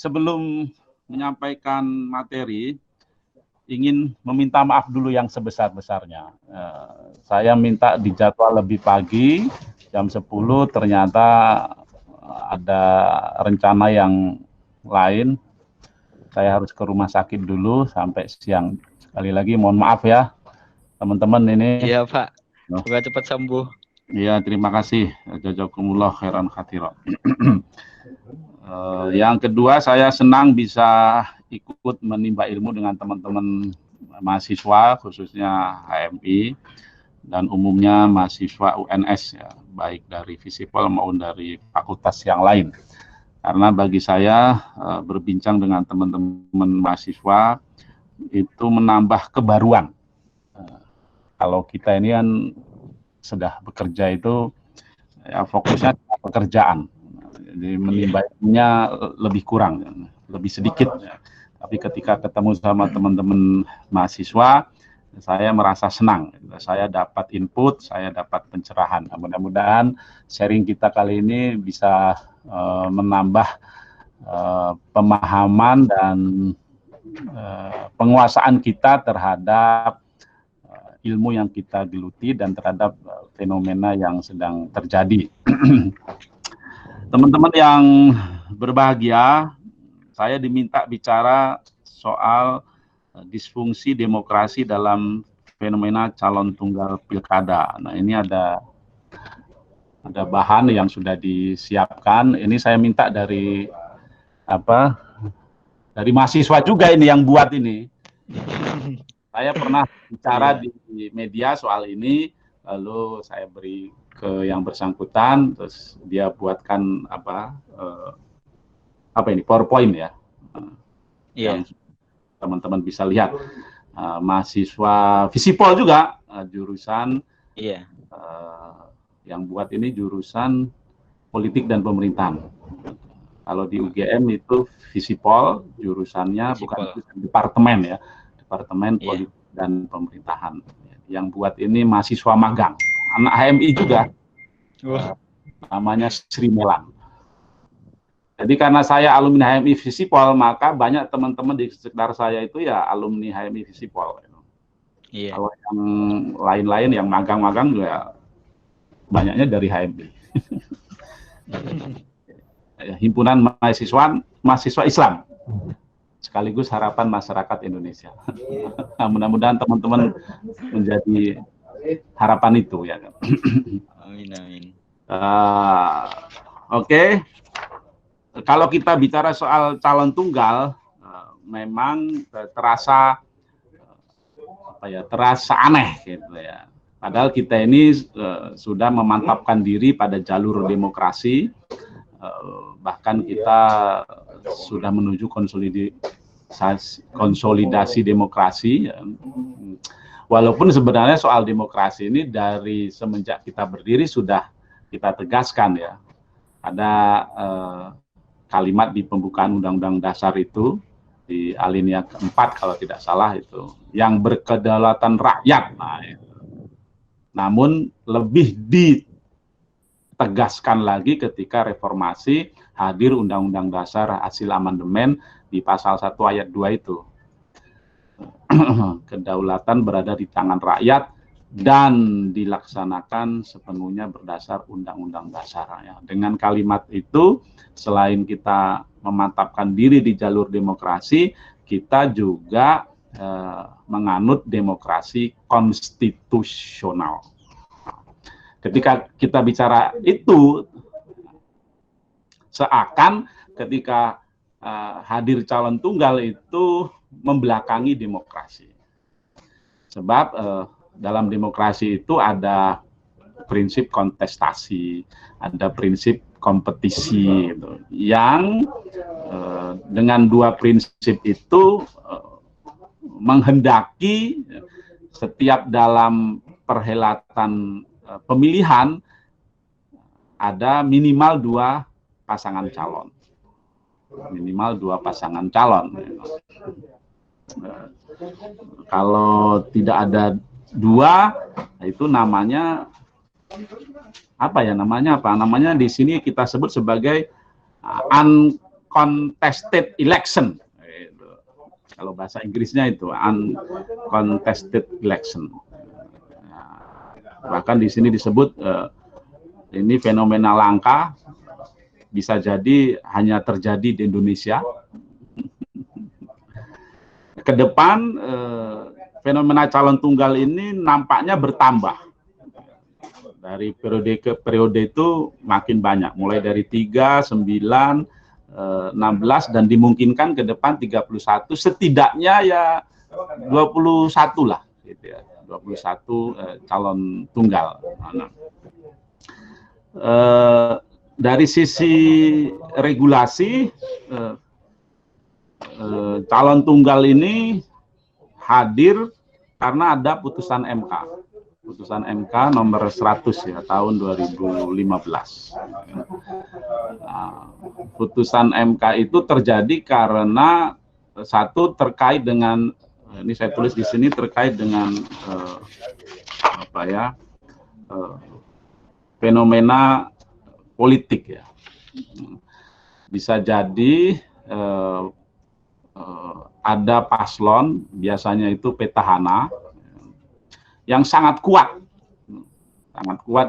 sebelum menyampaikan materi, ingin meminta maaf dulu yang sebesar-besarnya. Saya minta dijadwal lebih pagi, jam 10, ternyata ada rencana yang lain. Saya harus ke rumah sakit dulu sampai siang. Sekali lagi mohon maaf ya, teman-teman ini. Iya Pak, semoga cepat sembuh. Iya, terima kasih. Jazakumullah khairan khatsira. Yang kedua, saya senang bisa ikut menimba ilmu dengan teman-teman mahasiswa, khususnya HMI, dan umumnya mahasiswa UNS, ya, baik dari Visipol maupun dari fakultas yang lain. Karena bagi saya, berbincang dengan teman-teman mahasiswa, itu menambah kebaruan. Kalau kita ini kan sudah bekerja itu, ya fokusnya pekerjaan. Jadi menimba ilmunya lebih kurang, lebih sedikit. Tapi ketika ketemu sama teman-teman mahasiswa, saya merasa senang. Saya dapat input, saya dapat pencerahan. Mudah-mudahan sharing kita kali ini bisa menambah pemahaman dan penguasaan kita terhadap ilmu yang kita geluti dan terhadap fenomena yang sedang terjadi. Teman-teman yang berbahagia, saya diminta bicara soal disfungsi demokrasi dalam fenomena calon tunggal pilkada. Nah, ini ada bahan yang sudah disiapkan. Ini saya minta dari dari mahasiswa juga ini yang buat ini. Saya pernah bicara di media soal ini, lalu saya beri ke yang bersangkutan, terus dia buatkan PowerPoint ya, yang teman-teman bisa lihat. Mahasiswa Visipol juga jurusan yang buat ini jurusan politik dan pemerintahan. Kalau di UGM itu Visipol jurusannya bukan departemen ya, departemen politik dan pemerintahan. Yang buat ini mahasiswa magang, anak HMI juga, namanya Sri Melan. Jadi karena saya alumni HMI Visipol, maka banyak teman-teman di sekitar saya itu ya alumni HMI Visipol. Kalau yang lain-lain yang magang-magang juga banyaknya dari HMI. Himpunan mahasiswa Islam, sekaligus harapan masyarakat Indonesia. Nah, mudah-mudahan teman-teman menjadi harapan itu ya. Amin amin. Oke. Kalau kita bicara soal calon tunggal, memang terasa aneh gitu ya. Padahal kita ini sudah memantapkan diri pada jalur demokrasi, bahkan kita sudah menuju konsolidasi demokrasi. Walaupun sebenarnya soal demokrasi ini dari semenjak kita berdiri sudah kita tegaskan ya. Ada kalimat di pembukaan Undang-Undang Dasar itu di alinea keempat kalau tidak salah itu, yang berkedaulatan rakyat. Nah, namun lebih ditegaskan lagi ketika reformasi hadir Undang-Undang Dasar hasil amandemen di pasal 1 ayat 2 itu. Kedaulatan berada di tangan rakyat dan dilaksanakan sepenuhnya berdasar Undang-Undang Dasar. Ya. Dengan kalimat itu, selain kita memantapkan diri di jalur demokrasi, kita juga menganut demokrasi konstitusional. Ketika kita bicara itu, seakan ketika hadir calon tunggal itu membelakangi demokrasi. Sebab dalam demokrasi itu ada prinsip kontestasi, ada prinsip kompetisi, gitu, yang dengan dua prinsip itu menghendaki setiap dalam perhelatan pemilihan ada minimal 2 pasangan calon. Minimal 2 pasangan calon. Kalau tidak ada 2, itu namanya apa ya namanya? Namanya di sini kita sebut sebagai uncontested election. Kalau bahasa Inggrisnya itu uncontested election. Bahkan di sini disebut ini fenomena langka, bisa jadi hanya terjadi di Indonesia. Ke depan fenomena calon tunggal ini nampaknya bertambah. Dari periode ke periode itu makin banyak, mulai dari 3, 9, 16 dan dimungkinkan ke depan 31, setidaknya ya 21 lah gitu ya. 21 calon tunggal. Dari sisi regulasi calon tunggal ini hadir karena ada putusan MK. Putusan MK nomor 100 ya tahun 2015. Nah, putusan MK itu terjadi karena satu terkait dengan, ini saya tulis di sini, terkait dengan fenomena politik ya. Bisa jadi ada paslon, biasanya itu petahana, yang sangat kuat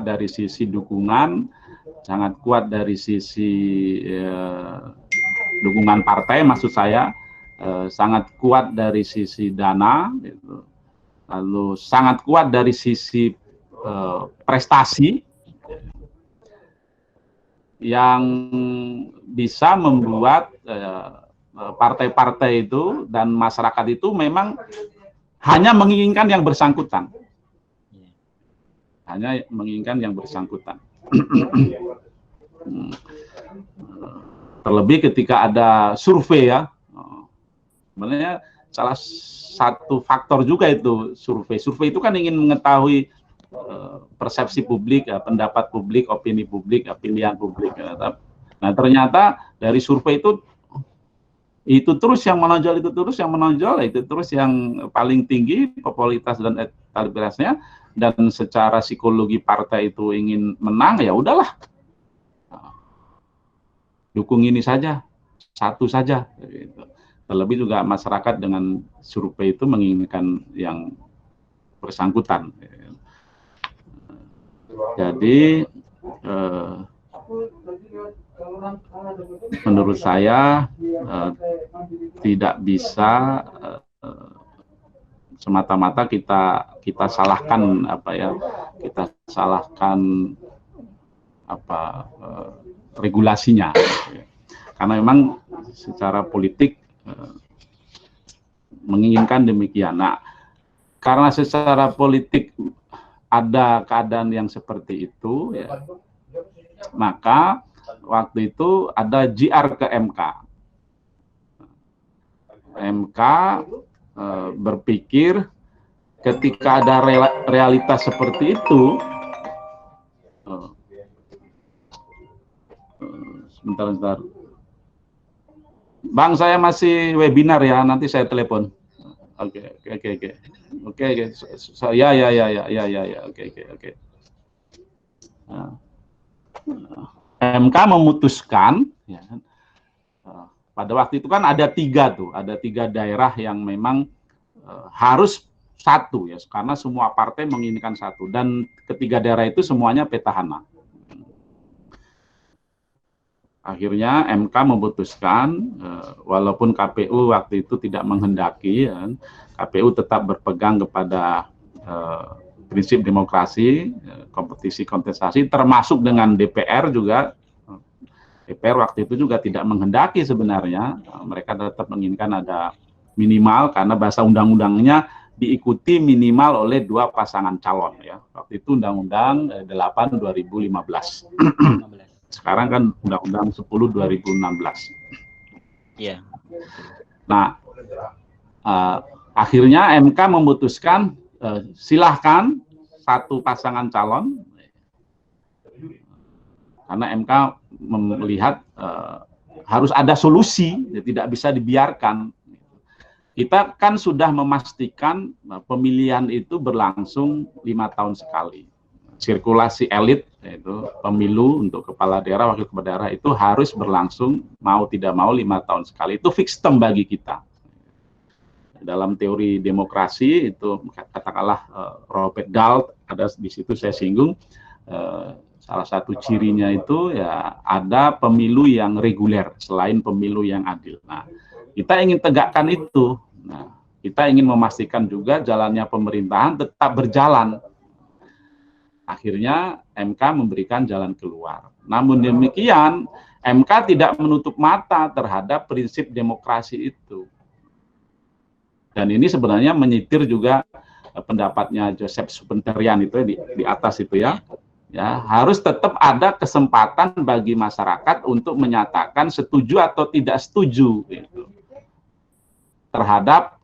dari sisi dukungan, sangat kuat dari sisi dukungan partai, maksud saya, sangat kuat dari sisi dana, gitu. Lalu sangat kuat dari sisi prestasi, yang bisa membuat partai-partai itu dan masyarakat itu memang hanya menginginkan yang bersangkutan. Hanya menginginkan yang bersangkutan. Terlebih ketika ada survei ya. Sebenarnya salah satu faktor juga itu survei. Survei itu kan ingin mengetahui persepsi publik, pendapat publik, opini publik, pilihan publik. Nah ternyata dari survei itu terus yang menonjol, itu terus yang paling tinggi popularitas dan elektabilitasnya, dan secara psikologi partai itu ingin menang, ya udahlah, dukung ini saja, satu saja. Terlebih juga masyarakat dengan survei itu menginginkan yang bersangkutan. Jadi menurut saya tidak bisa semata-mata kita salahkan regulasinya, karena memang secara politik menginginkan demikian. Nah, karena secara politik ada keadaan yang seperti itu, ya, maka waktu itu ada JR ke MK. MK berpikir ketika ada realitas seperti itu, sebentar. Bang, saya masih webinar ya, nanti saya telepon. Oke. Oke. MK memutuskan, ya, pada waktu itu kan ada tiga daerah yang memang harus satu ya, karena semua partai menginginkan satu, dan ketiga daerah itu semuanya petahana. Akhirnya MK memutuskan, walaupun KPU waktu itu tidak menghendaki, ya, KPU tetap berpegang kepada prinsip demokrasi, kompetisi kontestasi, termasuk dengan DPR juga. DPR waktu itu juga tidak menghendaki sebenarnya, mereka tetap menginginkan ada minimal, karena bahasa undang-undangnya diikuti minimal oleh 2 pasangan calon ya. Waktu itu Undang-Undang 8 2015. Sekarang kan Undang-Undang 10 2016. Iya. Nah, akhirnya MK memutuskan silahkan 1 pasangan calon, karena MK melihat harus ada solusi, ya, tidak bisa dibiarkan. Kita kan sudah memastikan pemilihan itu berlangsung 5 tahun sekali. sirkulasi elit, yaitu pemilu untuk kepala daerah, wakil kepala daerah itu harus berlangsung mau tidak mau 5 tahun sekali. Itu fix term bagi kita. Dalam teori demokrasi itu katakanlah Robert Dahl ada di situ saya singgung, salah satu cirinya itu ya ada pemilu yang reguler selain pemilu yang adil. Nah, kita ingin tegakkan itu. Nah, kita ingin memastikan juga jalannya pemerintahan tetap berjalan. Akhirnya MK memberikan jalan keluar. Namun demikian, MK tidak menutup mata terhadap prinsip demokrasi itu. Dan ini sebenarnya menyitir juga pendapatnya Joseph Supentarian itu di atas itu ya. Ya, harus tetap ada kesempatan bagi masyarakat untuk menyatakan setuju atau tidak setuju gitu, terhadap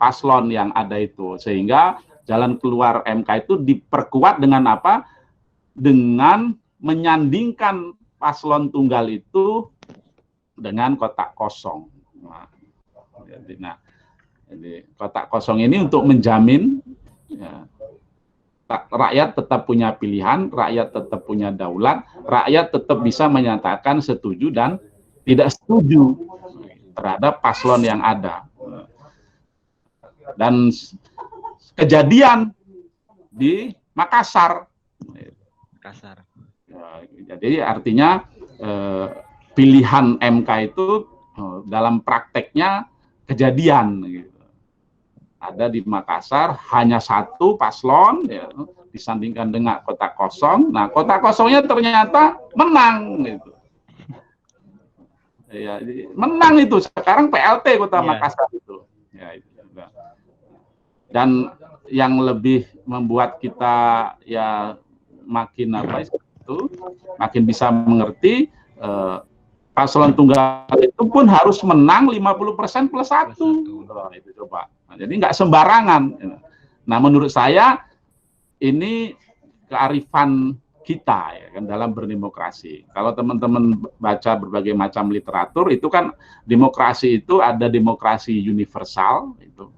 paslon yang ada itu, sehingga jalan keluar MK itu diperkuat dengan apa? Dengan menyandingkan paslon tunggal itu dengan kotak kosong. Jadi kotak kosong ini untuk menjamin ya, rakyat tetap punya pilihan, rakyat tetap punya daulat, rakyat tetap bisa menyatakan setuju dan tidak setuju terhadap paslon yang ada. Dan kejadian di Makassar. Jadi artinya pilihan MK itu dalam prakteknya kejadian. Gitu. Ada di Makassar hanya satu paslon ya, disandingkan dengan kotak kosong. Nah, kotak kosongnya ternyata menang gitu. Ya, menang itu sekarang PLT Kota Makassar itu. Ya, itu juga. Dan yang lebih membuat kita ya makin apa itu makin bisa mengerti paslon tunggal itu pun harus menang 50% plus 1. Oh, itu coba. Nah, jadi nggak sembarangan. Nah, menurut saya ini kearifan kita ya kan dalam berdemokrasi. Kalau teman-teman baca berbagai macam literatur itu kan demokrasi itu ada demokrasi universal itu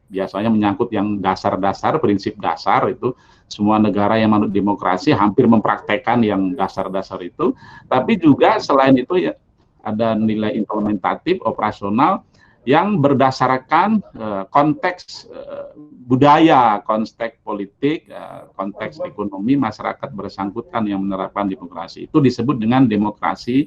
biasanya menyangkut yang dasar-dasar, prinsip dasar itu semua negara yang menurut demokrasi hampir mempraktekkan yang dasar-dasar itu. Tapi juga selain itu ya ada nilai implementatif, operasional yang berdasarkan konteks budaya, konteks politik, konteks ekonomi masyarakat bersangkutan yang menerapkan demokrasi. Itu disebut dengan demokrasi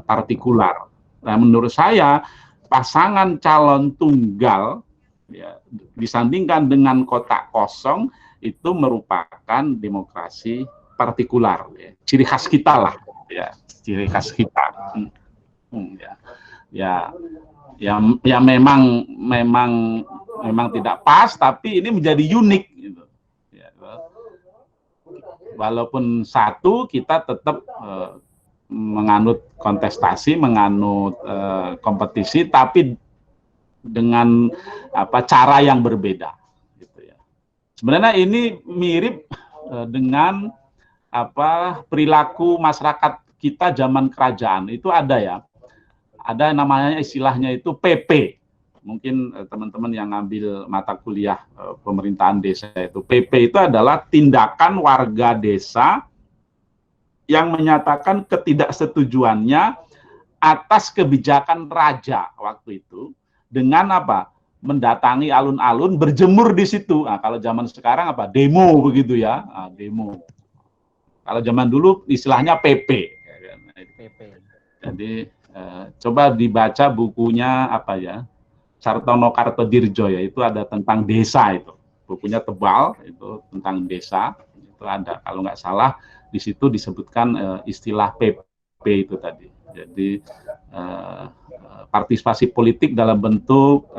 partikular. Nah, menurut saya pasangan calon tunggal ya, disandingkan dengan kotak kosong itu merupakan demokrasi partikular, ya. Ciri khas kita lah, ya, ciri khas kita. Ya memang tidak pas, tapi ini menjadi unik. Gitu. Ya, walaupun satu kita tetap menganut kontestasi, menganut kompetisi, tapi dengan apa cara yang berbeda gitu ya. Sebenarnya ini mirip dengan apa perilaku masyarakat kita zaman kerajaan itu ada ya. Ada namanya istilahnya itu PP. Mungkin teman-teman yang ngambil mata kuliah pemerintahan desa itu PP itu adalah tindakan warga desa yang menyatakan ketidaksetujuannya atas kebijakan raja waktu itu dengan apa? Mendatangi alun-alun, berjemur di situ. Nah, kalau zaman sekarang apa? Demo begitu ya. Nah, demo. Kalau zaman dulu istilahnya PP. Jadi coba dibaca bukunya apa ya? Sartono Kartodirjo ya, itu ada tentang desa itu. Bukunya tebal, itu tentang desa. Itu ada. Kalau nggak salah di situ disebutkan istilah PP itu tadi. Jadi partisipasi politik dalam bentuk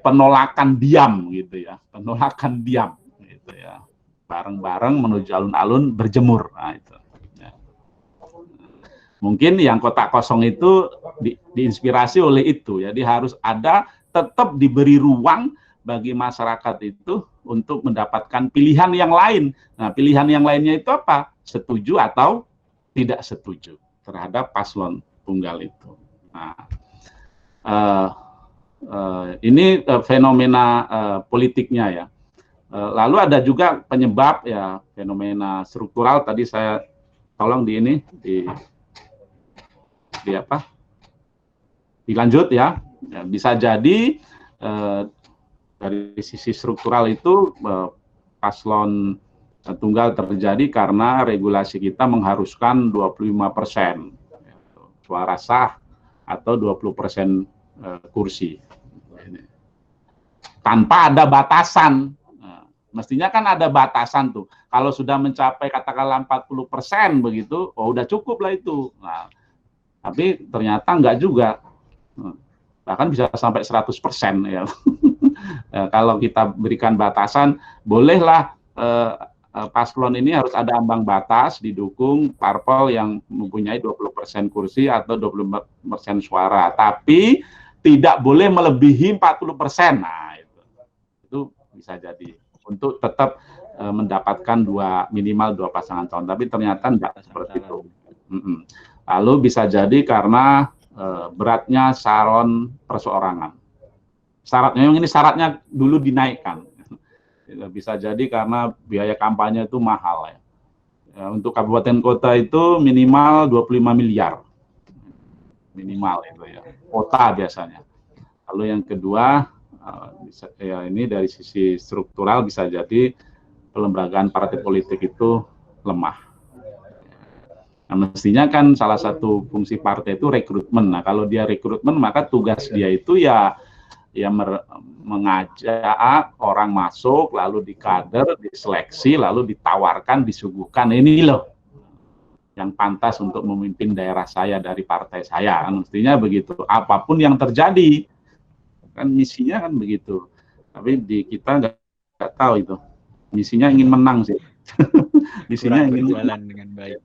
penolakan diam gitu ya, penolakan diam gitu ya, bareng-bareng menuju alun-alun berjemur. Nah, itu ya. Mungkin yang kotak kosong itu diinspirasi oleh itu, jadi harus ada tetap diberi ruang bagi masyarakat itu untuk mendapatkan pilihan yang lain. Nah, pilihan yang lainnya itu apa? Setuju atau tidak setuju terhadap paslon tunggal itu. Nah, ini fenomena politiknya ya. Lalu ada juga penyebab ya fenomena struktural tadi saya tolong di ini di apa? Dilanjut ya. Bisa jadi dari sisi struktural itu paslon tunggal terjadi karena regulasi kita mengharuskan 25% suara sah atau 20% kursi. Tanpa ada batasan. Mestinya kan ada batasan tuh. Kalau sudah mencapai katakanlah 40% begitu, oh udah cukup lah itu. Nah, tapi ternyata enggak juga. Bahkan bisa sampai 100% ya. Kalau kita berikan batasan, bolehlah paslon ini harus ada ambang batas didukung parpol yang mempunyai 20% kursi atau 20% suara. Tapi tidak boleh melebihi 40%. Nah, itu bisa jadi untuk tetap mendapatkan minimal dua pasangan calon. Tapi ternyata tidak seperti itu. Lalu bisa jadi karena beratnya calon perseorangan. Syaratnya yang ini syaratnya dulu dinaikkan. Bisa jadi karena biaya kampanye itu mahal ya. Untuk kabupaten kota itu minimal 25 miliar. Minimal itu ya. Kota biasanya. Lalu yang kedua ya ini dari sisi struktural bisa jadi pelembagaan partai politik itu lemah. Nah, mestinya kan salah satu fungsi partai itu rekrutmen. Nah, kalau dia rekrutmen maka tugas dia itu ya mengajak orang masuk, lalu dikader, diseleksi, lalu ditawarkan, disuguhkan. Ini loh yang pantas untuk memimpin daerah saya dari partai saya. Kan mestinya begitu. Apapun yang terjadi, kan misinya kan begitu. Tapi di kita nggak tahu itu. Misinya ingin menang sih. Misinya ingin berjalan dengan baik.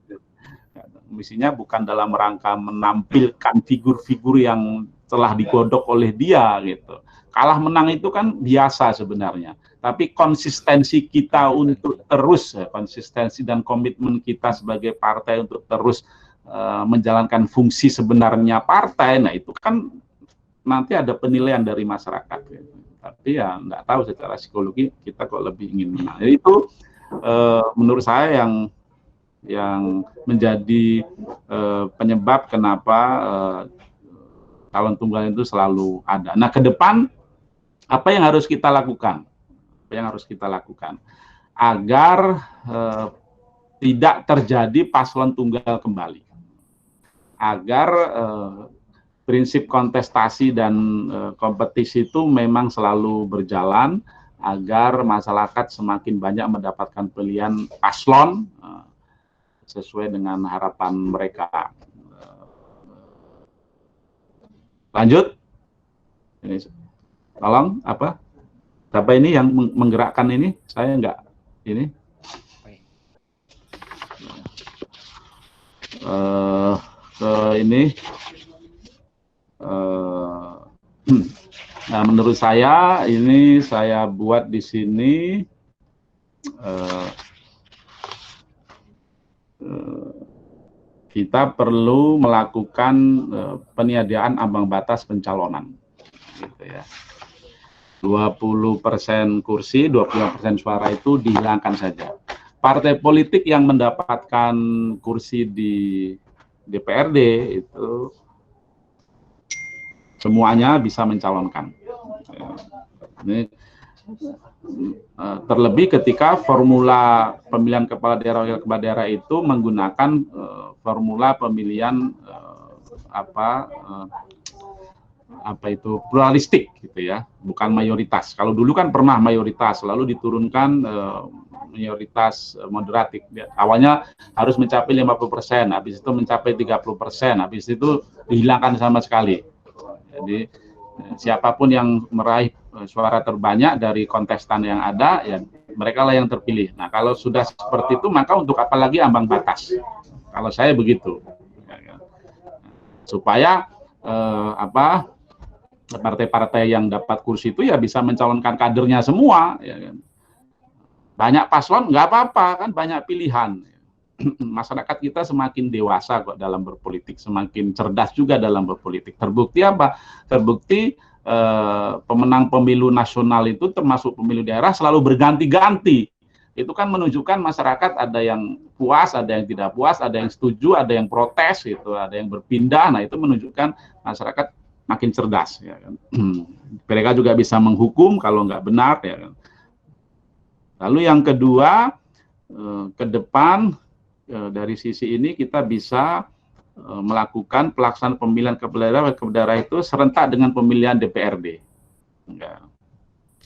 Misinya bukan dalam rangka menampilkan figur-figur yang telah digodok oleh dia gitu. Kalah menang itu kan biasa sebenarnya. Tapi konsistensi kita untuk terus, konsistensi dan komitmen kita sebagai partai untuk terus menjalankan fungsi sebenarnya partai, nah itu kan nanti ada penilaian dari masyarakat. Gitu. Tapi ya nggak tahu secara psikologi kita kok lebih ingin menang. Jadi itu menurut saya yang menjadi penyebab kenapa calon tunggal itu selalu ada. Nah, ke depan apa yang harus kita lakukan? Apa yang harus kita lakukan agar tidak terjadi paslon tunggal kembali? Agar prinsip kontestasi dan kompetisi itu memang selalu berjalan, agar masyarakat semakin banyak mendapatkan pilihan paslon sesuai dengan harapan mereka. Lanjut. Ini, tolong apa? Siapa ini yang menggerakkan ini? Saya enggak. Ini. Ke ini. Nah, menurut saya ini saya buat di sini. Kita perlu melakukan peniadaan ambang batas pencalonan, gitu ya. 20% kursi, 20% suara itu dihilangkan saja. Partai politik yang mendapatkan kursi di DPRD itu semuanya bisa mencalonkan. Ini terlebih ketika formula pemilihan kepala daerah wakil kepala daerah itu menggunakan formula pemilihan apa itu pluralistik gitu ya, bukan mayoritas. Kalau dulu kan pernah mayoritas, lalu diturunkan mayoritas moderatif. Awalnya harus mencapai 50%, habis itu mencapai 30%, habis itu dihilangkan sama sekali. Jadi siapapun yang meraih suara terbanyak dari kontestan yang ada, ya mereka lah yang terpilih. Nah, kalau sudah seperti itu, maka untuk apa lagi ambang batas? Kalau saya begitu, supaya partai-partai yang dapat kursi itu ya bisa mencalonkan kadernya semua. Ya, banyak paslon nggak apa-apa, kan banyak pilihan. Masyarakat kita semakin dewasa kok dalam berpolitik, semakin cerdas juga dalam berpolitik. Terbukti apa? Terbukti pemenang pemilu nasional itu termasuk pemilu daerah selalu berganti-ganti. Itu kan menunjukkan masyarakat ada yang puas, ada yang tidak puas, ada yang setuju, ada yang protes, gitu, ada yang berpindah. Nah, itu menunjukkan masyarakat makin cerdas. Ya kan? Mereka juga bisa menghukum kalau nggak benar. Ya kan? Lalu yang kedua, ke depan dari sisi ini kita bisa melakukan pelaksanaan pemilihan kepala daerah itu serentak dengan pemilihan DPRD. Ya.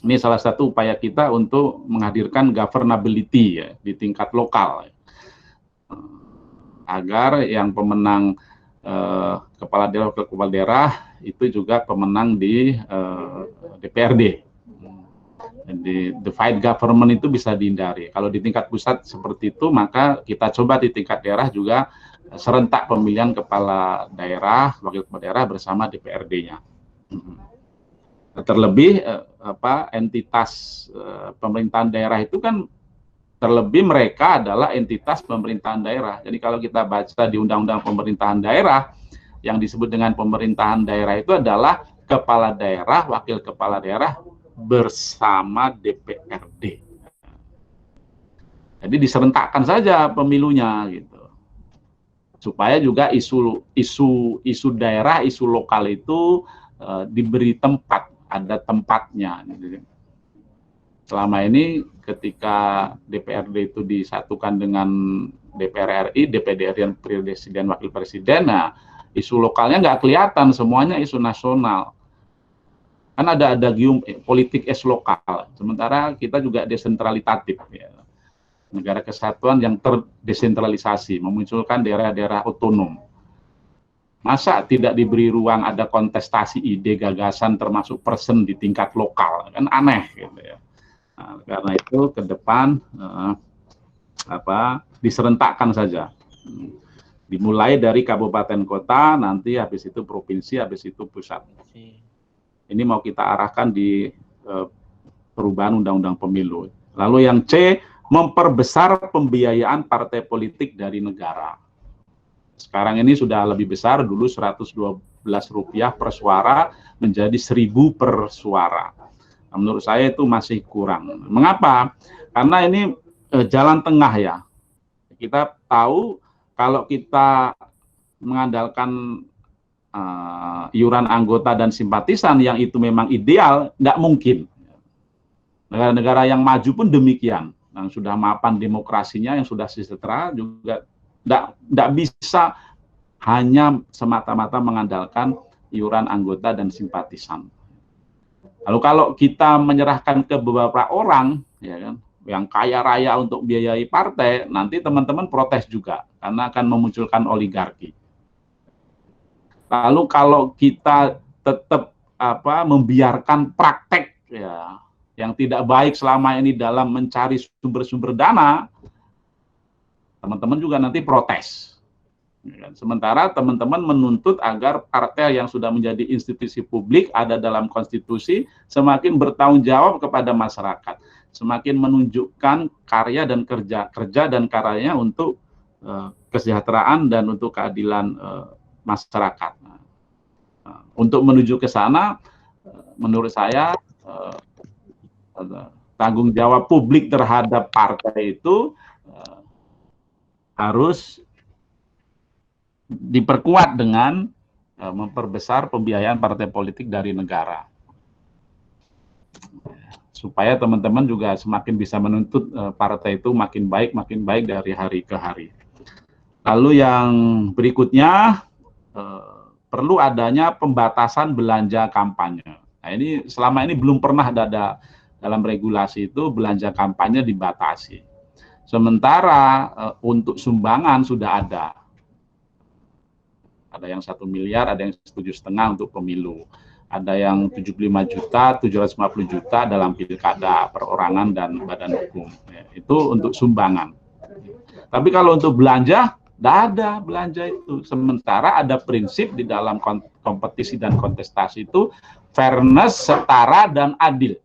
Ini salah satu upaya kita untuk menghadirkan governability ya, di tingkat lokal. Agar yang pemenang kepala daerah itu juga pemenang di DPRD. Jadi divide government itu bisa dihindari. Kalau di tingkat pusat seperti itu, maka kita coba di tingkat daerah juga serentak pemilihan kepala daerah, wakil kepala daerah bersama DPRD-nya. Terlebih entitas pemerintahan daerah itu kan terlebih mereka adalah entitas pemerintahan daerah. Jadi kalau kita baca di Undang-Undang Pemerintahan Daerah, yang disebut dengan pemerintahan daerah itu adalah kepala daerah, wakil kepala daerah bersama DPRD. Jadi diserentakkan saja pemilunya gitu. Supaya juga isu daerah, isu lokal itu diberi tempat, ada tempatnya. Selama ini ketika DPRD itu disatukan dengan DPR RI, DPD RI dan Presiden Wakil Presiden, nah isu lokalnya nggak kelihatan, semuanya isu nasional. Kan ada gium politik lokal, sementara kita juga desentralitatif, ya. Negara kesatuan yang terdesentralisasi, memunculkan daerah-daerah otonom. Masa tidak diberi ruang ada kontestasi ide, gagasan, termasuk person di tingkat lokal, kan aneh, gitu ya. Nah, karena itu ke depan diserentakkan saja. Dimulai dari kabupaten kota, nanti habis itu provinsi, habis itu pusat. Ini mau kita arahkan di perubahan undang-undang pemilu. Lalu yang C, memperbesar pembiayaan partai politik dari negara. Sekarang ini sudah lebih besar, dulu Rp112 per suara menjadi 1.000 per suara. Nah, menurut saya itu masih kurang. Mengapa? Karena ini jalan tengah ya. Kita tahu kalau kita mengandalkan iuran anggota dan simpatisan yang itu memang ideal, tidak mungkin. Negara-negara yang maju pun demikian, yang sudah mapan demokrasinya, yang sudah sejahtera juga tidak bisa hanya semata-mata mengandalkan iuran anggota dan simpatisan. Lalu kalau kita menyerahkan ke beberapa orang, ya kan, yang kaya raya untuk biayai partai, nanti teman-teman protes juga karena akan memunculkan oligarki. Lalu kalau kita tetap membiarkan praktek ya yang tidak baik selama ini dalam mencari sumber-sumber dana, teman-teman juga nanti protes. Sementara teman-teman menuntut agar partai yang sudah menjadi institusi publik ada dalam konstitusi semakin bertanggung jawab kepada masyarakat, semakin menunjukkan karya dan kerja dan karyanya untuk kesejahteraan dan untuk keadilan masyarakat. Untuk menuju ke sana, menurut saya tanggung jawab publik terhadap partai itu harus diperkuat dengan memperbesar pembiayaan partai politik dari negara. Supaya teman-teman juga semakin bisa menuntut partai itu makin baik dari hari ke hari. Lalu yang berikutnya, perlu adanya pembatasan belanja kampanye. Nah, ini selama ini belum pernah ada dalam regulasi itu belanja kampanye dibatasi. Sementara untuk sumbangan sudah ada. Ada yang 1 miliar, ada yang 7,5 untuk pemilu. Ada yang 75 juta, 750 juta dalam pilkada, perorangan dan badan hukum. Ya, itu untuk sumbangan. Tapi kalau untuk belanja, tidak ada belanja itu. Sementara ada prinsip di dalam kompetisi dan kontestasi itu fairness, setara, dan adil.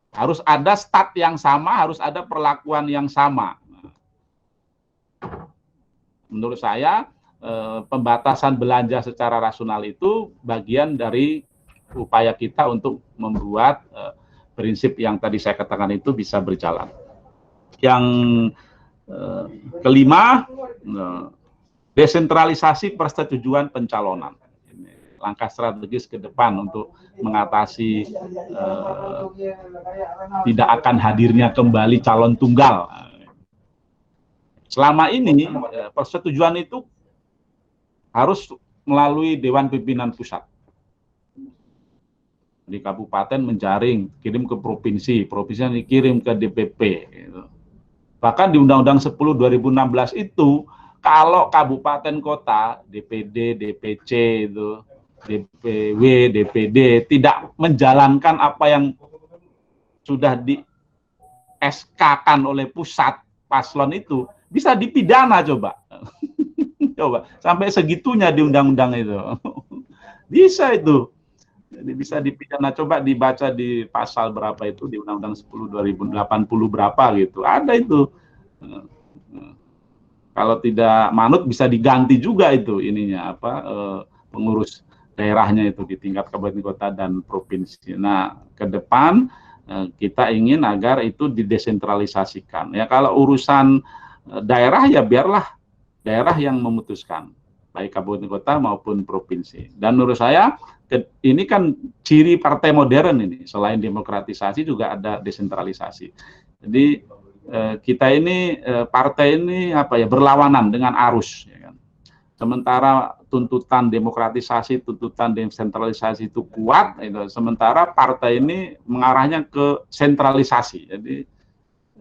Harus ada start yang sama, harus ada perlakuan yang sama. Menurut saya pembatasan belanja secara rasional itu bagian dari upaya kita untuk membuat prinsip yang tadi saya katakan itu bisa berjalan. Yang kelima, desentralisasi persetujuan pencalonan. Ini langkah strategis ke depan untuk mengatasi tidak akan hadirnya kembali calon tunggal. Selama ini persetujuan itu harus melalui Dewan Pimpinan Pusat. Di kabupaten menjaring, kirim ke provinsi, provinsi dikirim ke DPP. Gitu. Bahkan di Undang-Undang 10 2016 itu, kalau kabupaten kota, DPD, DPC, itu, DPW, DPD, tidak menjalankan apa yang sudah di SK-kan oleh pusat paslon itu, bisa dipidana coba. Coba, sampai segitunya di undang-undang itu. Bisa itu. Jadi bisa dipidana, coba dibaca di pasal berapa itu di Undang-Undang 10 2080 berapa gitu. Ada itu. Kalau tidak manut bisa diganti juga itu ininya apa pengurus daerahnya itu di tingkat kabupaten kota dan provinsi. Nah, ke depan kita ingin agar itu didesentralisasikan. Ya kalau urusan daerah ya biarlah daerah yang memutuskan, baik kabupaten kota maupun provinsi. Dan menurut saya ini kan ciri partai modern ini, selain demokratisasi juga ada desentralisasi. Jadi kita ini partai ini apa ya berlawanan dengan arus. Ya kan? Sementara tuntutan demokratisasi, tuntutan desentralisasi itu kuat, itu. Sementara partai ini mengarahnya ke sentralisasi. Jadi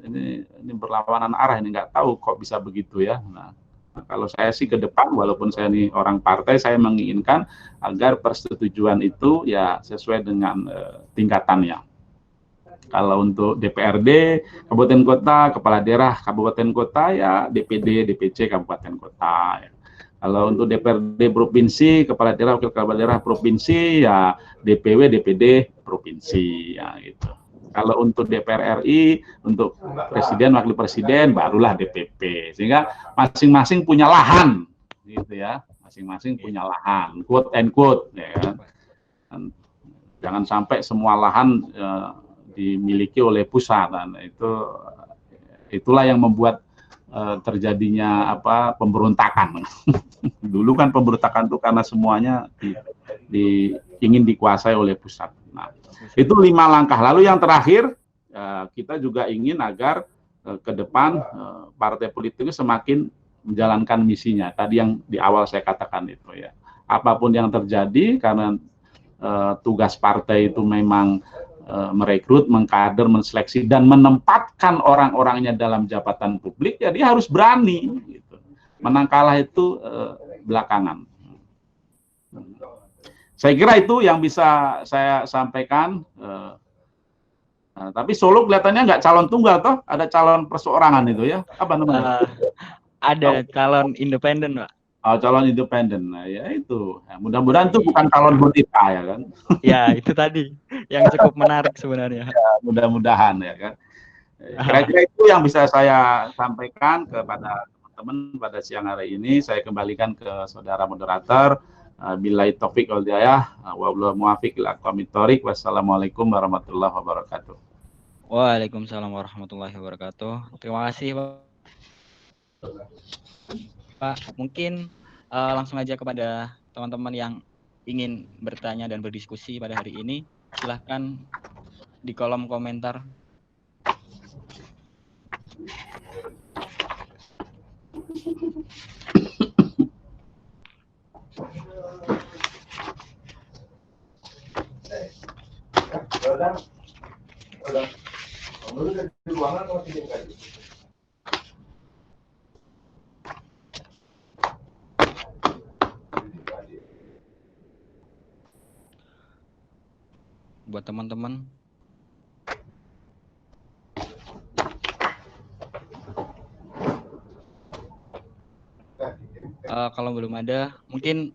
ini berlawanan arah, ini nggak tahu kok bisa begitu ya. Nah, kalau saya sih ke depan, walaupun saya ini orang partai, saya menginginkan agar persetujuan itu ya sesuai dengan tingkatannya. Kalau untuk DPRD, kabupaten kota, kepala daerah kabupaten kota ya DPD, DPC kabupaten kota. Ya. Kalau untuk DPRD provinsi, kepala daerah, wakil kepala daerah provinsi ya DPW, DPD provinsi ya gitu. Kalau untuk DPR RI, untuk presiden, wakil presiden, barulah DPP. Sehingga masing-masing punya lahan, gitu ya. Masing-masing punya lahan, quote and quote. Ya. Jangan sampai semua lahan dimiliki oleh pusat. Dan itulah yang membuat terjadinya apa pemberontakan. Dulu kan pemberontakan itu karena semuanya ingin dikuasai oleh pusat. Nah, itu 5 langkah. Lalu yang terakhir, kita juga ingin agar ke depan partai politik itu semakin menjalankan misinya. Tadi yang di awal saya katakan itu ya. Apapun yang terjadi karena tugas partai itu memang merekrut, mengkader, menseleksi dan menempatkan orang-orangnya dalam jabatan publik, ya dia harus berani. Gitu. Menang kalah itu belakangan. Saya kira itu yang bisa saya sampaikan. Tapi Solo kelihatannya nggak calon tunggal toh, ada calon perseorangan itu ya. Apa namanya? Ada calon independen, Pak. Oh, calon independen. Nah, ya itu. Ya, mudah-mudahan itu bukan calon bonita ya kan. Ya, itu tadi yang cukup menarik sebenarnya. Ya, mudah-mudahan ya kan. Kira-kira itu yang bisa saya sampaikan kepada teman-teman pada siang hari ini. Saya kembalikan ke saudara moderator. Billahi taufik wal hidayah. Wabillahi muwaffiq ila aqwamit thoriq. Wassalamualaikum warahmatullahi wabarakatuh. Waalaikumsalam warahmatullahi wabarakatuh. Terima kasih, Pak. Mungkin langsung aja kepada teman-teman yang ingin bertanya dan berdiskusi pada hari ini. Silahkan di kolom komentar. Buat teman-teman. Kalau belum ada, mungkin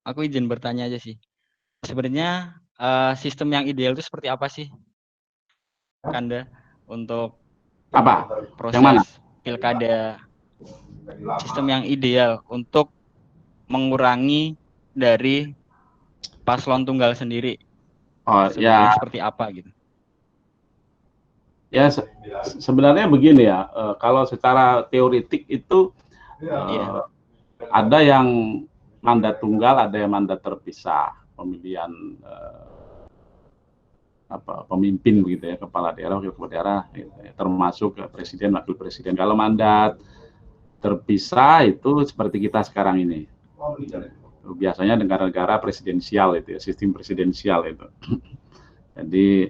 aku izin bertanya aja sih. Sebenarnya sistem yang ideal itu seperti apa sih, Kanda, untuk apa? proses yang mana? pilkada sistem yang ideal untuk mengurangi dari paslon tunggal sendiri? Oh ya, Sebenarnya seperti apa gitu? ya sebenarnya begini ya, kalau secara teoritik itu Iya, ada yang mandat tunggal, ada yang mandat terpisah, pemilihan pemimpin begitu ya, kepala daerah, wakil kepala daerah, gitu ya, termasuk presiden, wakil presiden. Kalau mandat terpisah itu seperti kita sekarang ini. Biasanya negara-negara presidensial itu ya, sistem presidensial itu. Jadi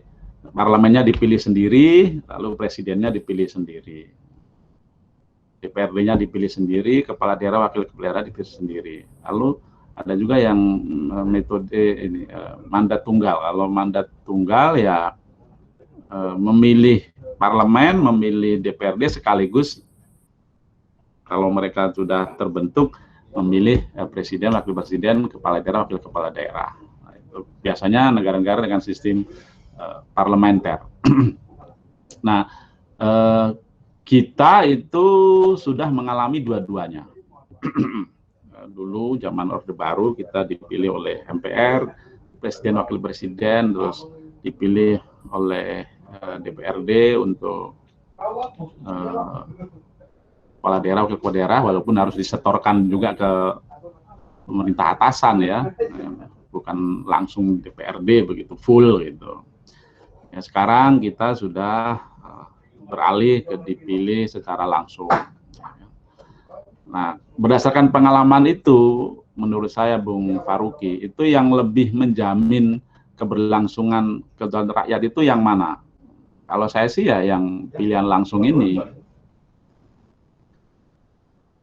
parlemennya dipilih sendiri, lalu presidennya dipilih sendiri. DPRD-nya dipilih sendiri, kepala daerah, wakil kepala daerah dipilih sendiri. Lalu ada juga yang metode ini mandat tunggal. Kalau mandat tunggal ya memilih parlemen, memilih DPRD sekaligus kalau mereka sudah terbentuk memilih presiden, wakil presiden, kepala daerah, wakil kepala daerah. Nah, itu biasanya negara-negara dengan sistem parlementer. Nah, kita itu sudah mengalami dua-duanya. Dulu zaman Orde Baru kita dipilih oleh MPR, presiden, wakil presiden, terus dipilih oleh DPRD untuk kepala daerah, wakil kepala daerah, walaupun harus disetorkan juga ke pemerintah atasan ya, bukan langsung DPRD begitu full gitu. Ya, sekarang kita sudah beralih ke dipilih secara langsung. Nah, berdasarkan pengalaman itu, menurut saya Bung Faruqi, itu yang lebih menjamin keberlangsungan kedaulatan rakyat itu yang mana? Kalau saya sih ya yang pilihan langsung ini.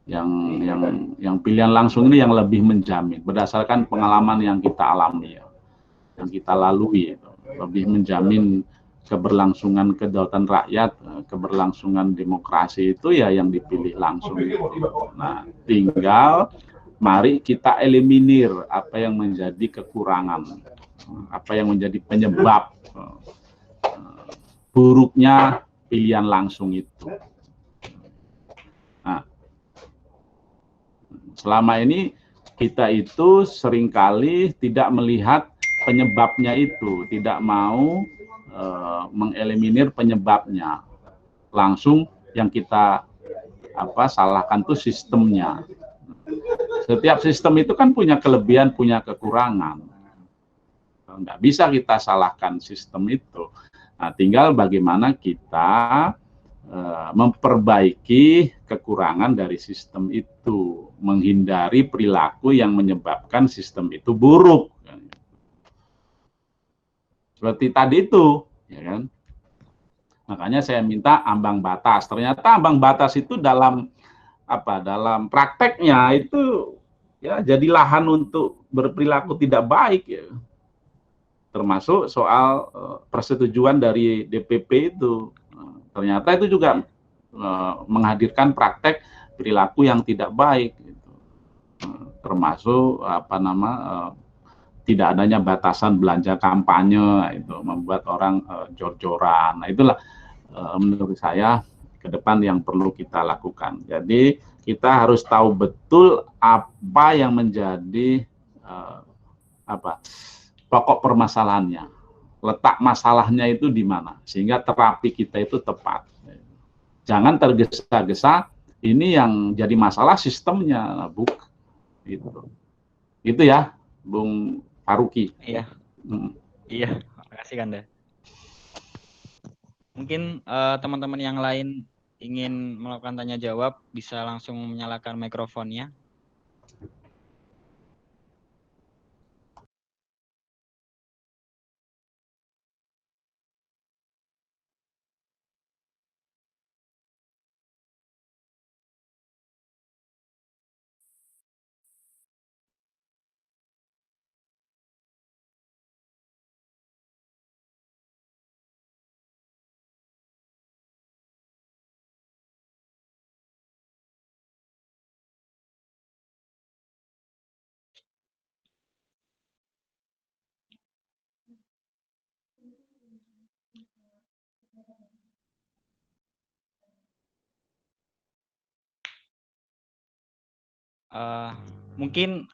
Yang pilihan langsung ini yang lebih menjamin berdasarkan pengalaman yang kita alami ya, yang kita lalui itu, lebih menjamin keberlangsungan kedaulatan rakyat, keberlangsungan demokrasi itu ya yang dipilih langsung. Nah, tinggal mari kita eliminir apa yang menjadi kekurangan, apa yang menjadi penyebab buruknya pilihan langsung itu. Nah, selama ini kita itu seringkali tidak melihat penyebabnya itu, tidak mau mengeliminir penyebabnya. Langsung yang kita salahkan tuh sistemnya. Setiap sistem itu kan punya kelebihan, punya kekurangan. Nggak bisa kita salahkan sistem itu. Nah, tinggal bagaimana kita memperbaiki kekurangan dari sistem itu, menghindari perilaku yang menyebabkan sistem itu buruk. Seperti tadi itu, ya kan? Makanya saya minta ambang batas. Ternyata ambang batas itu dalam dalam prakteknya itu ya jadi lahan untuk berperilaku tidak baik ya. Termasuk soal persetujuan dari DPP itu. Ternyata itu juga menghadirkan praktek perilaku yang tidak baik, gitu. Termasuk tidak adanya batasan belanja kampanye itu membuat orang jor-joran. Nah, itulah menurut saya ke depan yang perlu kita lakukan. Jadi kita harus tahu betul apa yang menjadi pokok permasalahannya, letak masalahnya itu di mana, sehingga terapi kita itu tepat. Jangan tergesa-gesa, ini yang jadi masalah sistemnya, bukan. Itu ya, Bung Faruqi. Iya, iya, makasih Kanda. Mungkin teman-teman yang lain ingin melakukan tanya jawab bisa langsung menyalakan mikrofonnya. Mungkin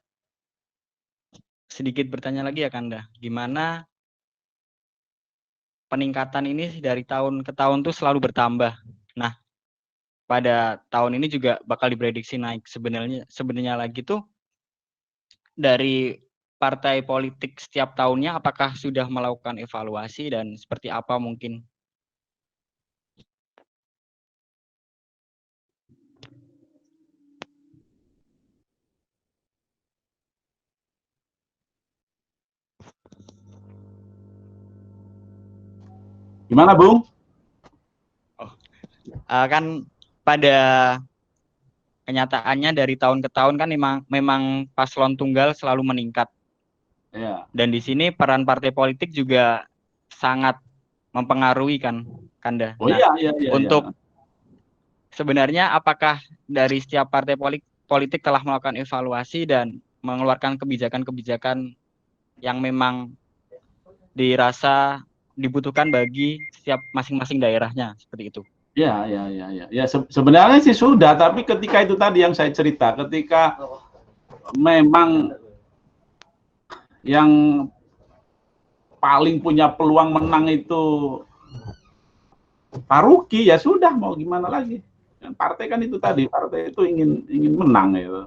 sedikit bertanya lagi ya Kanda, gimana peningkatan ini dari tahun ke tahun tuh selalu bertambah. Nah, pada tahun ini juga bakal diprediksi naik. Sebenarnya lagi tuh dari partai politik setiap tahunnya apakah sudah melakukan evaluasi dan seperti apa mungkin? Gimana, Bung? Kan pada kenyataannya dari tahun ke tahun kan memang paslon tunggal selalu meningkat. Ya. Dan di sini peran partai politik juga sangat mempengaruhi kan, Kanda. Oh Nah, iya. untuk sebenarnya apakah dari setiap partai politik telah melakukan evaluasi dan mengeluarkan kebijakan-kebijakan yang memang dirasa dibutuhkan bagi setiap masing-masing daerahnya seperti itu? Ya. Sebenarnya sih sudah, tapi ketika itu tadi yang saya cerita, ketika memang yang paling punya peluang menang itu Faruqi, ya sudah, mau gimana lagi? Partai kan itu tadi, partai itu ingin menang gitu.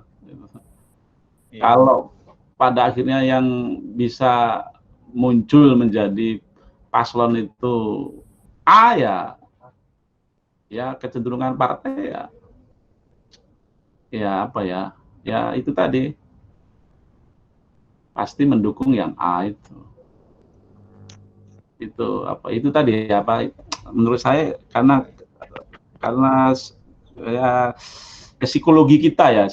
Ya. Kalau pada akhirnya yang bisa muncul menjadi paslon itu A, ya kecenderungan partai ya apa ya itu tadi pasti mendukung yang A itu apa itu tadi apa menurut saya karena ya psikologi kita ya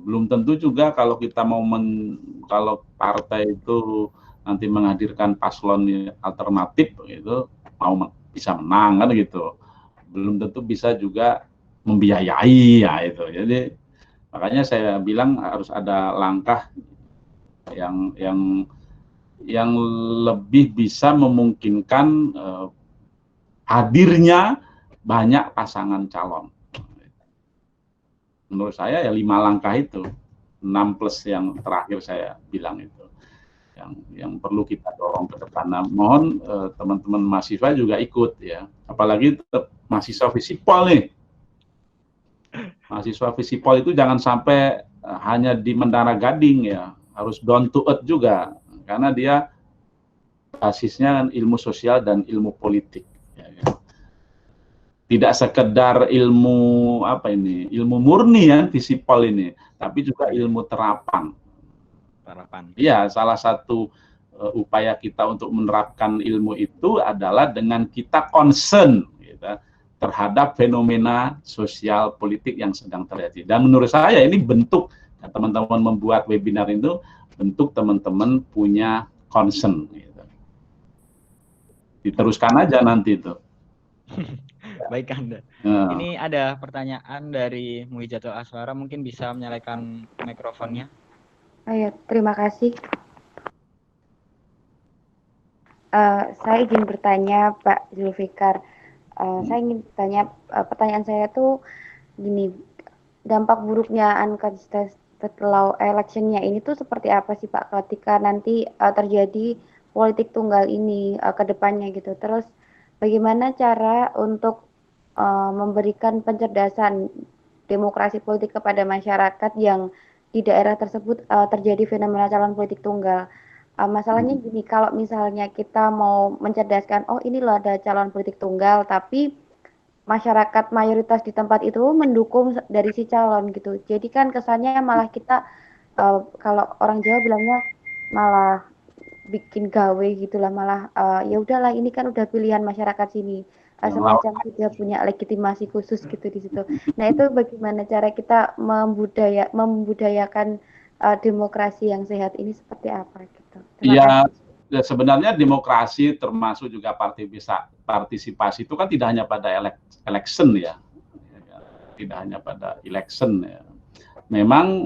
belum tentu juga kalau kita mau kalau partai itu nanti menghadirkan paslon alternatif itu mau bisa menang kan gitu, belum tentu bisa juga membiayai ya itu. Jadi makanya saya bilang harus ada langkah yang lebih bisa memungkinkan hadirnya banyak pasangan calon. Menurut saya ya 5 langkah itu, 6 plus yang terakhir saya bilang itu yang perlu kita dorong ke depan. Nah, mohon teman-teman mahasiswa juga ikut ya, apalagi mahasiswa Visipol nih. Mahasiswa Visipol itu jangan sampai hanya di Menara Gading ya, harus down to earth juga, karena dia basisnya ilmu sosial dan ilmu politik. Ya. Tidak sekedar ilmu ilmu murni ya Visipol ini, tapi juga ilmu terapan. Iya, salah satu upaya kita untuk menerapkan ilmu itu adalah dengan kita concern gitu, terhadap fenomena sosial politik yang sedang terjadi. Dan menurut saya ini bentuk teman-teman membuat webinar itu bentuk teman-teman punya concern. Gitu. Diteruskan aja nanti itu. Baik Anda. Ini ada pertanyaan dari Muijatul Aswara, mungkin bisa menyalakan mikrofonnya. Ya, terima kasih. Saya ingin bertanya Pak Zulfikar. Saya ingin bertanya, pertanyaan saya tuh gini, dampak buruknya uncontested law electionnya ini tuh seperti apa sih Pak ketika nanti terjadi politik tunggal ini ke depannya gitu. Terus bagaimana cara untuk memberikan pencerdasan demokrasi politik kepada masyarakat yang di daerah tersebut terjadi fenomena calon politik tunggal. Masalahnya gini, kalau misalnya kita mau mencerdaskan, oh ini loh ada calon politik tunggal, tapi masyarakat mayoritas di tempat itu mendukung dari si calon gitu. Jadi kan kesannya malah kita, kalau orang Jawa bilangnya malah bikin gawe gitulah, malah ya udahlah ini kan udah pilihan masyarakat sini. Semacam dia punya legitimasi khusus gitu di situ. Nah itu bagaimana cara kita membudayakan demokrasi yang sehat ini seperti apa gitu? Iya, ya sebenarnya demokrasi termasuk juga partisipasi itu kan tidak hanya pada election ya, tidak hanya pada election ya. Memang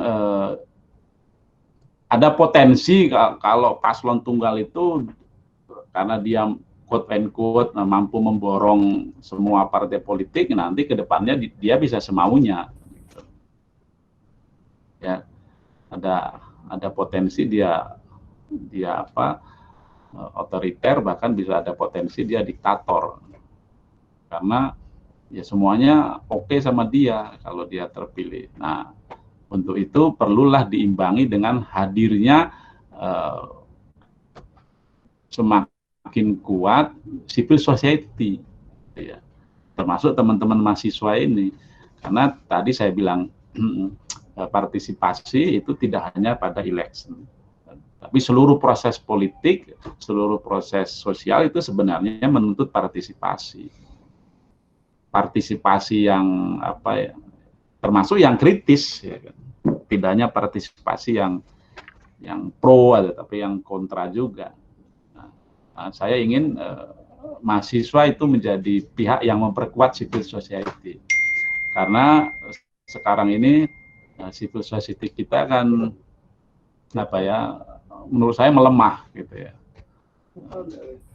ada potensi kalau paslon tunggal itu karena dia quote and quote mampu memborong semua partai politik, nanti ke depannya dia bisa semaunya. Gitu. Ya, ada potensi dia otoriter, bahkan bisa ada potensi dia diktator. Karena ya semuanya oke sama dia kalau dia terpilih. Nah, untuk itu perlulah diimbangi dengan hadirnya semakin kuat civil society, ya, termasuk teman-teman mahasiswa ini. Karena tadi saya bilang partisipasi itu tidak hanya pada election, tapi seluruh proses politik, seluruh proses sosial itu sebenarnya menuntut partisipasi. Partisipasi yang termasuk yang kritis, ya kan? Tidak hanya partisipasi yang pro, tapi yang kontra juga. Nah, saya ingin mahasiswa itu menjadi pihak yang memperkuat civil society, karena sekarang ini civil society kita kan menurut saya melemah gitu ya.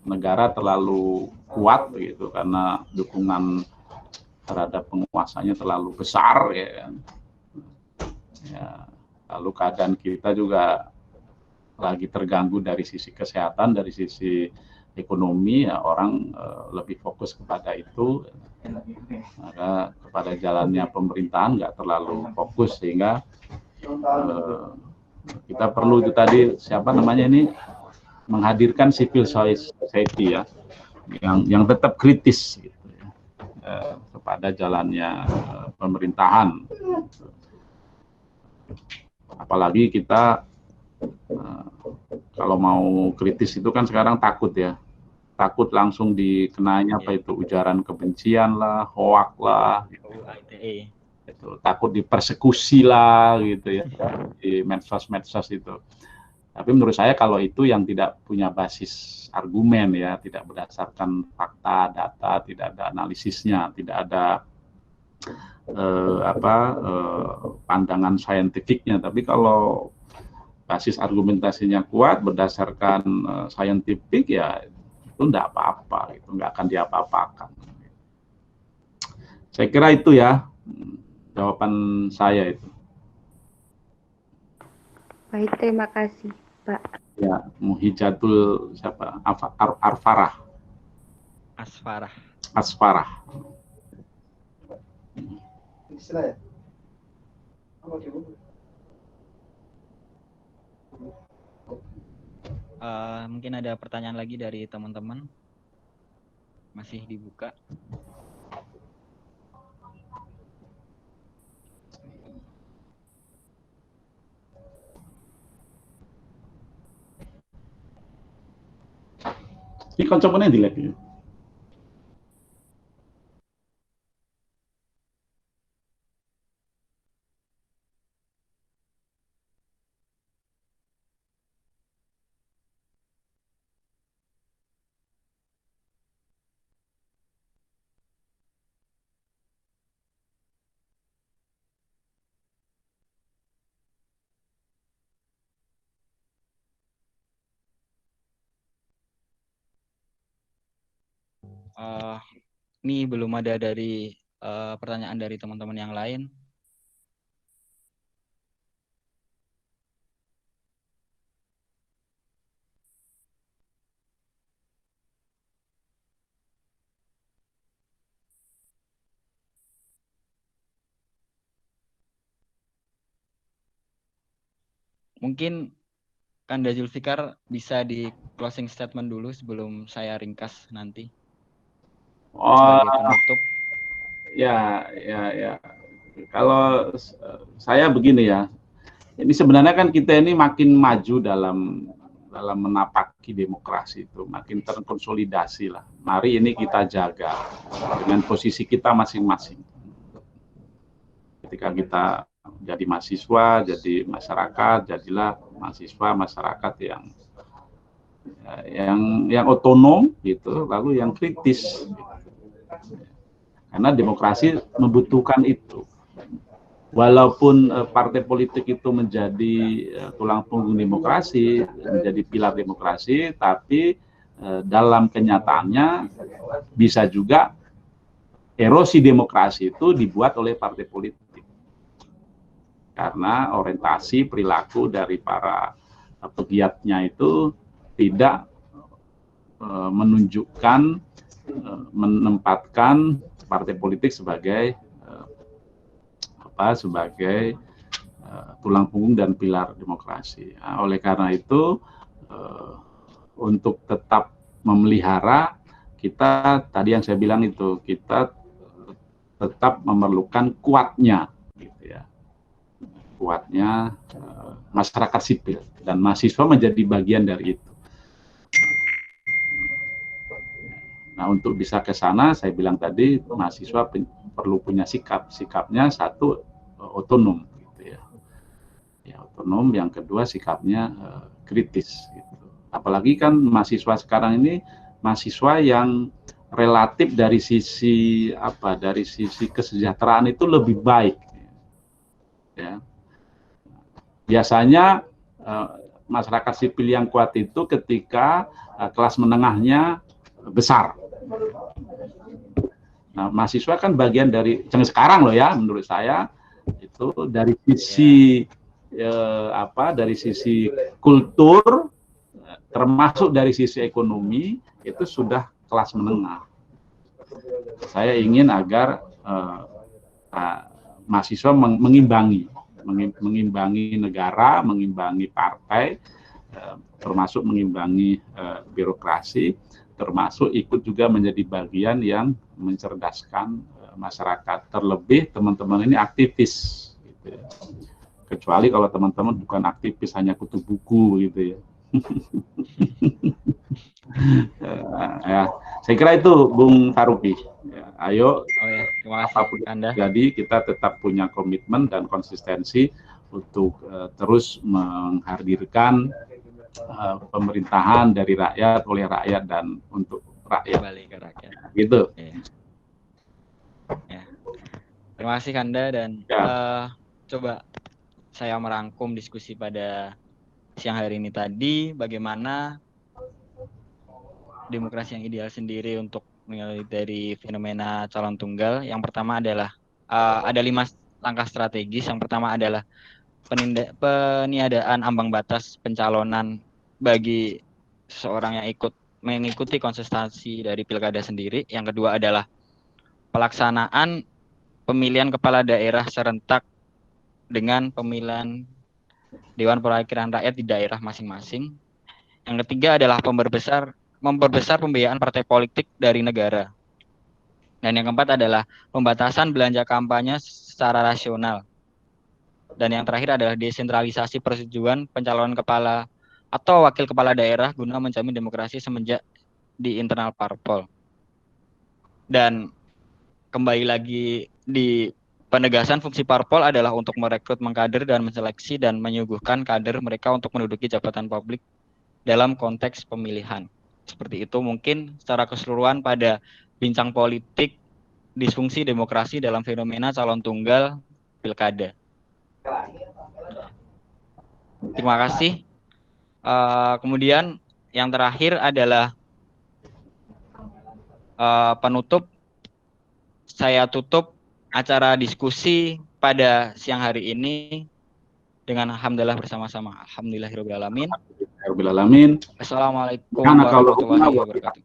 Negara terlalu kuat begitu karena dukungan terhadap penguasanya terlalu besar, ya kan. Ya, lalu keadaan kita juga lagi terganggu dari sisi kesehatan, dari sisi ekonomi, ya orang lebih fokus kepada itu. Maka kepada jalannya pemerintahan nggak terlalu fokus, sehingga kita perlu itu tadi menghadirkan civil society ya, yang tetap kritis gitu ya, kepada jalannya pemerintahan. Apalagi kita kalau mau kritis itu kan sekarang takut ya, takut langsung dikenanya ujaran kebencian lah, hoak lah, gitu. Takut dipersekusi lah gitu ya di medsos itu. Tapi menurut saya kalau itu yang tidak punya basis argumen ya, tidak berdasarkan fakta, data, tidak ada analisisnya, tidak ada pandangan saintifiknya. Tapi kalau basis argumentasinya kuat berdasarkan saintifik, ya itu enggak apa-apa, itu enggak akan diapa-apakan. Saya kira itu ya jawaban saya itu. Baik, terima kasih, Pak. Ya, Muhijatul siapa? Asfarah. Mungkin ada pertanyaan lagi dari teman-teman, masih dibuka. Ini koncopannya di lab ya. Ini belum ada dari pertanyaan dari teman-teman yang lain. Mungkin Kanda Zulfikar bisa di closing statement dulu sebelum saya ringkas nanti sebagai penutup. Ya. Kalau saya begini ya, ini sebenarnya kan kita ini makin maju dalam menapaki demokrasi itu, makin terkonsolidasi lah. Mari ini kita jaga dengan posisi kita masing-masing. Ketika kita jadi mahasiswa, jadi masyarakat, jadilah mahasiswa masyarakat yang otonom gitu, lalu yang kritis. Karena demokrasi membutuhkan itu. Walaupun partai politik itu menjadi tulang punggung demokrasi, menjadi pilar demokrasi, tapi dalam kenyataannya bisa juga erosi demokrasi itu dibuat oleh partai politik karena orientasi perilaku dari para pegiatnya itu tidak menunjukkan, menempatkan partai politik sebagai tulang punggung dan pilar demokrasi. Nah, oleh karena itu, untuk tetap memelihara, kita tadi yang saya bilang itu, kita tetap memerlukan kuatnya, gitu ya, kuatnya masyarakat sipil, dan mahasiswa menjadi bagian dari itu. Nah, untuk bisa ke sana, saya bilang tadi, mahasiswa perlu punya sikapnya satu, otonom, gitu ya. Otonom, yang kedua sikapnya kritis, gitu. Apalagi kan mahasiswa sekarang ini mahasiswa yang relatif dari sisi kesejahteraan itu lebih baik, ya. Biasanya masyarakat sipil yang kuat itu ketika kelas menengahnya besar. Nah, mahasiswa kan bagian dari sekarang loh ya, menurut saya itu dari sisi dari sisi kultur, termasuk dari sisi ekonomi, itu sudah kelas menengah. Saya ingin agar mahasiswa mengimbangi negara, mengimbangi partai, termasuk mengimbangi birokrasi, termasuk ikut juga menjadi bagian yang mencerdaskan masyarakat. Terlebih teman-teman ini aktivis, gitu ya. Kecuali kalau teman-teman bukan aktivis, hanya kutu buku, gitu ya. Ya, saya kira itu, Bung Faruqi. Ya, ayo, terima kasih Anda. Jadi kita tetap punya komitmen dan konsistensi untuk terus menghadirkan pemerintahan dari rakyat, oleh rakyat, dan untuk rakyat. Kembali ke rakyat. Gitu. Ya. Terima kasih Kanda, dan coba saya merangkum diskusi pada siang hari ini tadi, bagaimana demokrasi yang ideal sendiri untuk mulai dari fenomena calon tunggal. Yang pertama adalah ada 5 langkah strategis. Yang pertama adalah peniadaan ambang batas pencalonan bagi seseorang yang mengikuti kontestasi dari pilkada sendiri. Yang kedua adalah pelaksanaan pemilihan kepala daerah serentak dengan pemilihan Dewan Perwakilan Rakyat di daerah masing-masing. Yang ketiga adalah memperbesar pembiayaan partai politik dari negara. Dan yang keempat adalah pembatasan belanja kampanye secara rasional. Dan yang terakhir adalah desentralisasi persetujuan pencalonan kepala atau wakil kepala daerah guna menjamin demokrasi semenjak di internal parpol. Dan kembali lagi di penegasan fungsi parpol adalah untuk merekrut, mengkader, dan menseleksi dan menyuguhkan kader mereka untuk menduduki jabatan publik dalam konteks pemilihan. Seperti itu mungkin secara keseluruhan pada bincang politik disfungsi demokrasi dalam fenomena calon tunggal pilkada. Terima kasih. Kemudian yang terakhir adalah penutup. Saya tutup acara diskusi pada siang hari ini dengan alhamdulillah bersama-sama. Alhamdulillahirobbilalamin. Assalamualaikum warahmatullahi wabarakatuh.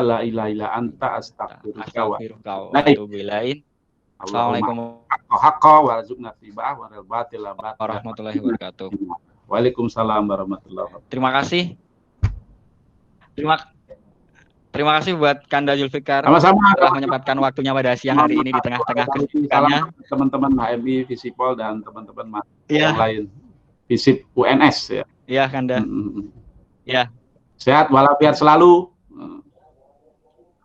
La ilaha illa anta astaghfiruka wa atubu ilaik. Assalamualaikum warahmatullahi wabarakatuh. Waalaikumsalam warahmatullahi wabarakatuh. Terima kasih. Terima kasih buat Kanda Zulfikar telah menyempatkan waktunya pada siang hari ini di tengah-tengah kesibukannya. Teman-teman HMI, Visipol, dan teman-teman yang lain. Visip UNS ya. Iya, Kanda. Ya. Sehat walafiat selalu.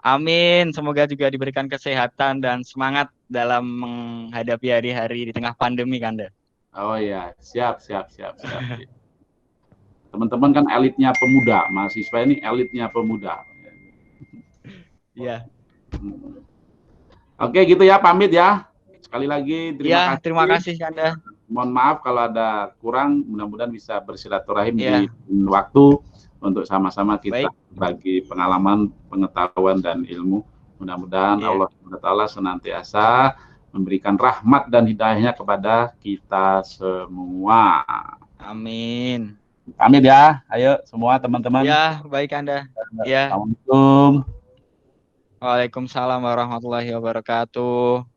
Amin. Semoga juga diberikan kesehatan dan semangat dalam menghadapi hari-hari di tengah pandemi, Kanda. Oh iya, siap. Teman-teman kan elitnya pemuda, mahasiswa ini elitnya pemuda. Iya. Oke, gitu ya, pamit ya. Sekali lagi terima kasih. Terima kasih Kanda. Mohon maaf kalau ada kurang, mudah-mudahan bisa bersilaturahim di waktu. untuk sama-sama kita bagi pengalaman, pengetahuan dan ilmu. Mudah-mudahan Allah SWT senantiasa memberikan rahmat dan hidayahnya kepada kita semua. Amin. Pamit ya, ayo semua teman-teman. Ya, baik Anda. Ya. Assalamualaikum. Waalaikumsalam warahmatullahi wabarakatuh.